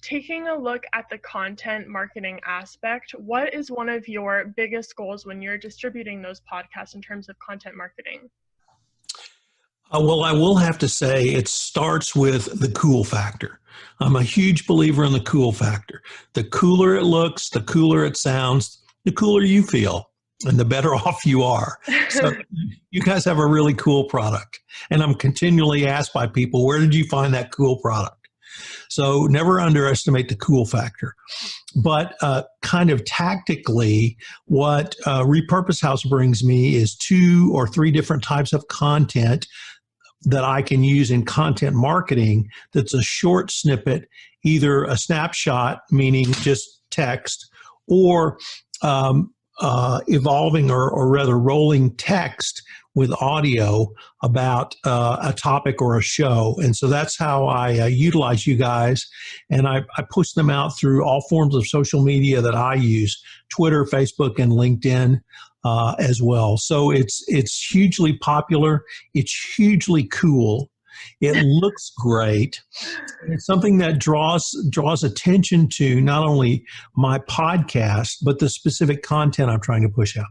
taking a look at the content marketing aspect, what is one of your biggest goals when you're distributing those podcasts in terms of content marketing? Well, I will have to say it starts with the cool factor. I'm a huge believer in the cool factor. The cooler it looks, the cooler it sounds, the cooler you feel, and the better off you are. So you guys have a really cool product. And I'm continually asked by people, where did you find that cool product? So never underestimate the cool factor. But kind of tactically, what Repurpose House brings me is 2 or 3 different types of content that I can use in content marketing that's a short snippet, either a snapshot, meaning just text, or evolving or rather rolling text with audio about a topic or a show. And so that's how I utilize you guys. And I push them out through all forms of social media that I use, Twitter, Facebook, and LinkedIn as well. So it's hugely popular. It's hugely cool. It looks great. It's something that draws attention to not only my podcast, but the specific content I'm trying to push out.